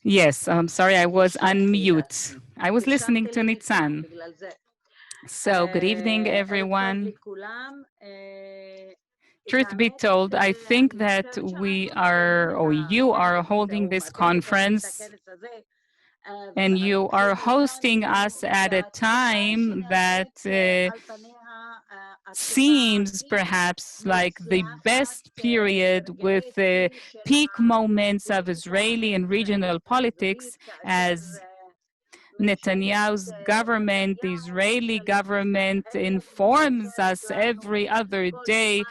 Yes, I'm sorry, I was on mute. I was listening to Nitzan. So, good evening, everyone. Truth be told, I think that we are, or you are holding this conference and you are hosting us at a time that seems perhaps like the best period with the peak moments of Israeli and regional politics as Netanyahu's government, the Israeli government, informs us every other day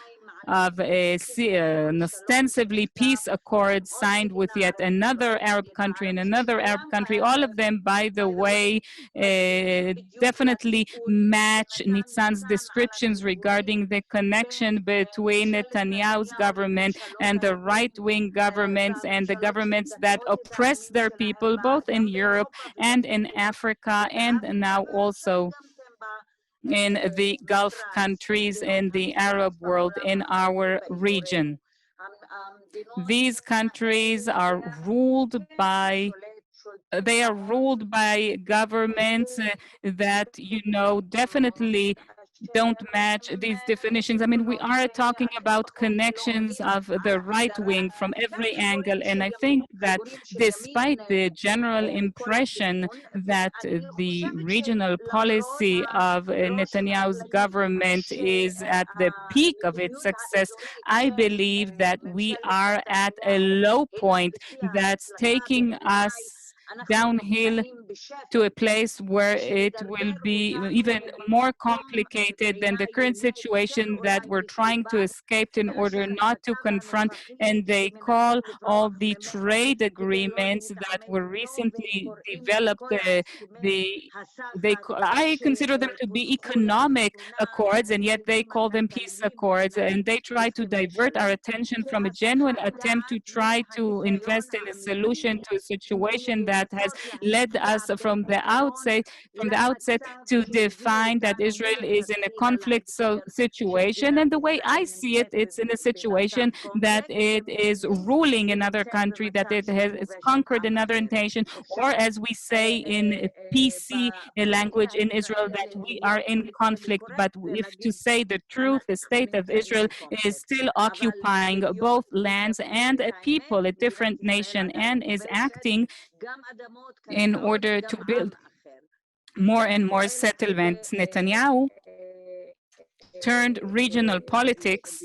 of an ostensibly peace accord signed with yet another Arab country and another Arab country. All of them, by the way, definitely match Nitzan's descriptions regarding the connection between Netanyahu's government and the right-wing governments and the governments that oppress their people, both in Europe and in Africa, and now also in the Gulf countries, in the Arab world, in our region. These countries are ruled by governments that, definitely don't match these definitions. I mean, we are talking about connections of the right wing from every angle. And I think that despite the general impression that the regional policy of Netanyahu's government is at the peak of its success, I believe that we are at a low point that's taking us downhill to a place where it will be even more complicated than the current situation that we're trying to escape in order not to confront. And they call all the trade agreements that were recently developed, I consider them to be economic accords, and yet they call them peace accords, and they try to divert our attention from a genuine attempt to try to invest in a solution to a situation that has led us from the outset to define that Israel is in a conflict situation. And the way I see it, it's in a situation that it is ruling another country, that it has conquered another nation, or as we say in PC language in Israel, that we are in conflict. But if to say the truth, the state of Israel is still occupying both lands and a people, a different nation, and is acting in order to build more and more settlements. Netanyahu turned regional politics,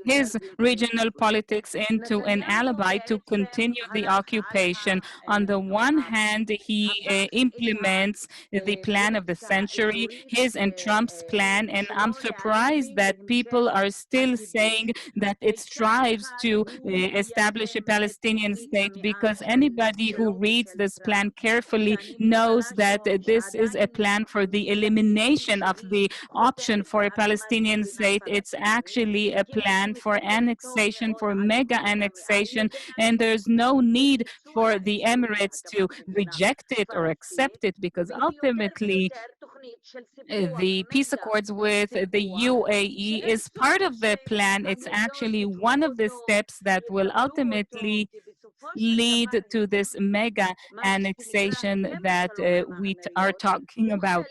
his regional politics, into an alibi to continue the occupation. On the one hand, he implements the plan of the century, his and Trump's plan, and I'm surprised that people are still saying that it strives to establish a Palestinian state, because anybody who reads this plan carefully knows that this is a plan for the elimination of the option for a Palestinian state. It's actually a plan for annexation, for mega annexation, and there's no need for the Emirates to reject it or accept it, because ultimately the peace accords with the UAE is part of the plan. It's actually one of the steps that will ultimately lead to this mega annexation that we are talking about.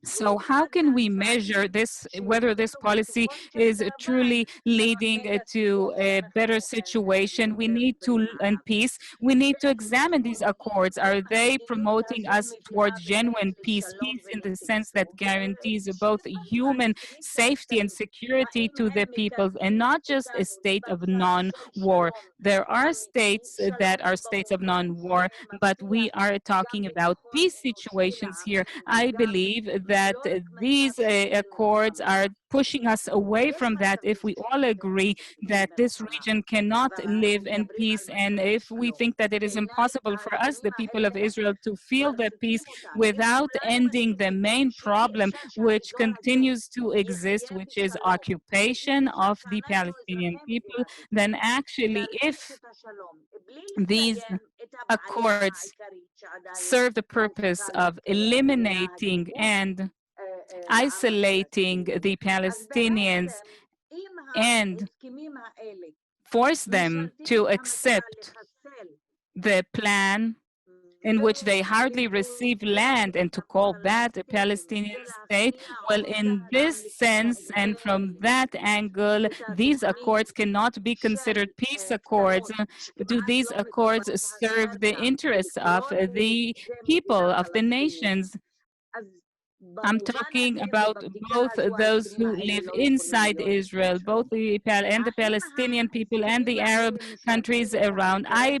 So how can we measure this, whether this policy is truly leading to a better situation? We need to, and peace, we need to examine these accords. Are they promoting us towards genuine peace, peace in the sense that guarantees both human safety and security to the peoples, and not just a state of non-war? There are states that are states of non-war, but we are talking about peace situations here. I believe that these accords are pushing us away from that if we all agree that this region cannot live in peace, and if we think that it is impossible for us, the people of Israel, to feel the peace without ending the main problem which continues to exist, which is occupation of the Palestinian people, then actually if these accords serve the purpose of eliminating and isolating the Palestinians and force them to accept the plan in which they hardly receive land, and to call that a Palestinian state, well, in this sense and from that angle, these accords cannot be considered peace accords. Do these accords serve the interests of the people, of the nations? I'm talking about both those who live inside Israel, both and the Palestinian people and the Arab countries around. I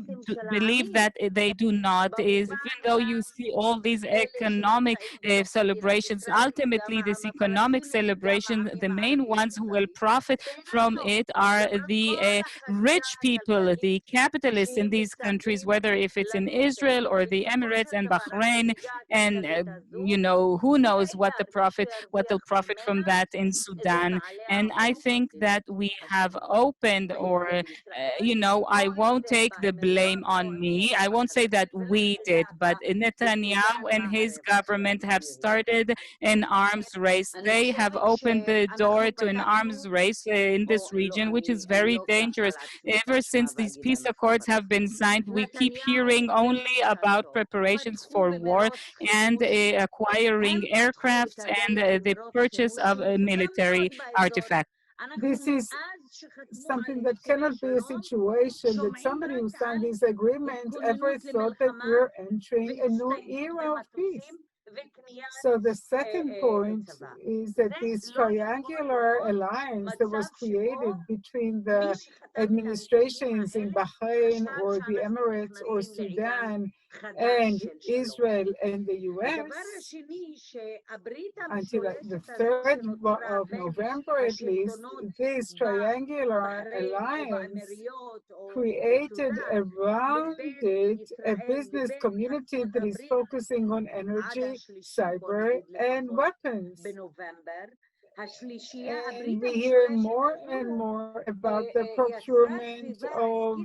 believe that they do not, even though you see all these economic celebrations, ultimately this economic celebration, the main ones who will profit from it are the rich people, the capitalists in these countries, whether if it's in Israel or the Emirates and Bahrain, and who knows what they'll profit from that in Sudan. And I think that we have opened, or I won't take the blame on me. I won't say that we did, but Netanyahu and his government have started an arms race. They have opened the door to an arms race in this region, which is very dangerous. Ever since these peace accords have been signed, we keep hearing only about preparations for war and acquiring aircrafts and the purchase of military artifacts. This is something that cannot be a situation that somebody who signed this agreement ever thought that we're entering a new era of peace. So the second point is that this triangular alliance that was created between the administrations in Bahrain or the Emirates or Sudan and Israel and the US until the 3rd of November at least, this triangular alliance created around it a business community that is focusing on energy, cyber, and weapons. And we hear more and more about the procurement of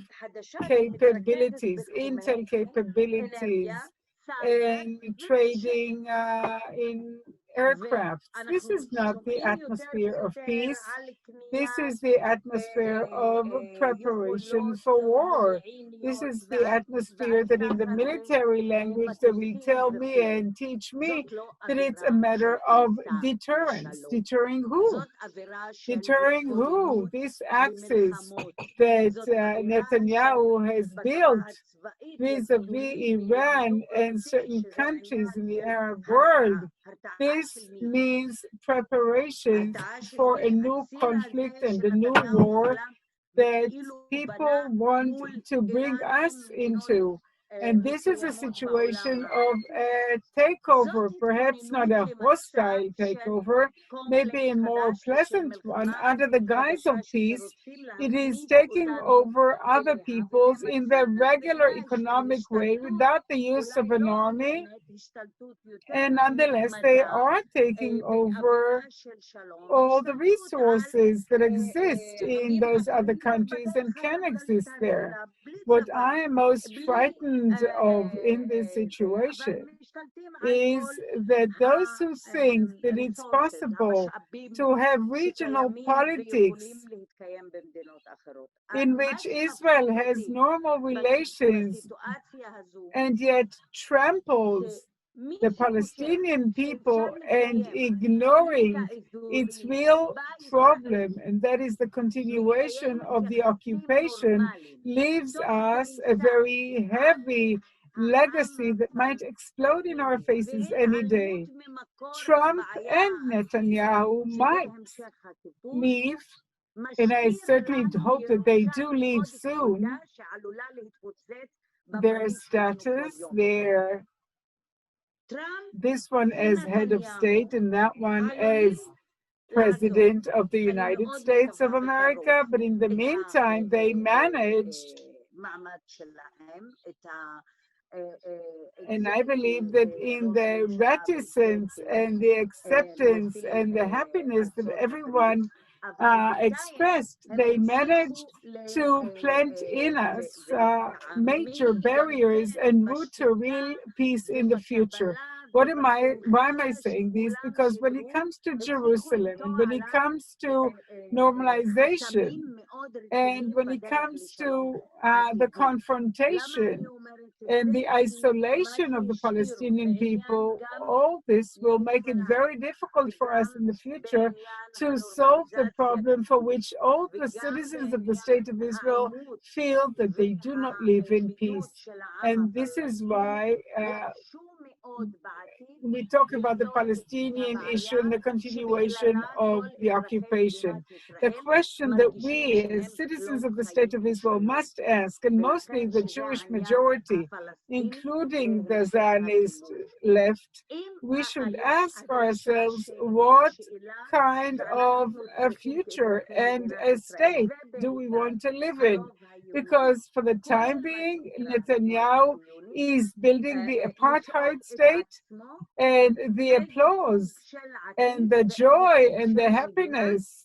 capabilities, intel capabilities, and trading in aircraft. This is not the atmosphere of peace. This is the atmosphere of preparation for war. This is the atmosphere that in the military language that will tell me and teach me that it's a matter of deterrence. Deterring who? Deterring who? This axis that Netanyahu has built vis-a-vis Iran and certain countries in the Arab world. This means preparations for a new conflict and a new war that people want to bring us into. And this is a situation of a takeover, perhaps not a hostile takeover, maybe a more pleasant one under the guise of peace. It is taking over other peoples in the regular economic way without the use of an army. And nonetheless, they are taking over all the resources that exist in those other countries and can exist there. What I am most frightened of in this situation is that those who think that it's possible to have regional politics in which Israel has normal relations and yet tramples the Palestinian people and ignoring its real problem, and that is the continuation of the occupation, leaves us a very heavy legacy that might explode in our faces any day. Trump and Netanyahu might leave, and I certainly hope that they do leave soon, their status, this one as head of state and that one as president of the United States of America. But in the meantime, they managed, and I believe that in the reticence and the acceptance and the happiness that everyone expressed, they managed to plant in us major barriers and root to real peace in the future. why am I saying this? Because when it comes to Jerusalem and when it comes to normalization and when it comes to the confrontation and the isolation of the Palestinian people, all this will make it very difficult for us in the future to solve the problem for which all the citizens of the State of Israel feel that they do not live in peace. And this is why we talk about the Palestinian issue and the continuation of the occupation. The question that we, as citizens of the State of Israel, must ask, and mostly the Jewish majority, including the Zionist left, we should ask ourselves what kind of a future and a state do we want to live in? Because for the time being, Netanyahu is building the apartheid state, and the applause and the joy and the happiness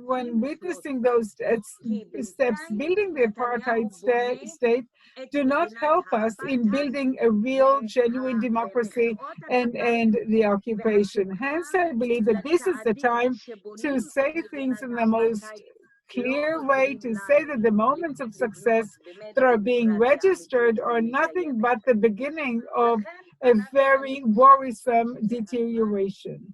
when witnessing those steps building the apartheid state do not help us in building a real, genuine democracy and end the occupation. Hence, I believe that this is the time to say things in the most clear way, to say that the moments of success that are being registered are nothing but the beginning of a very worrisome deterioration.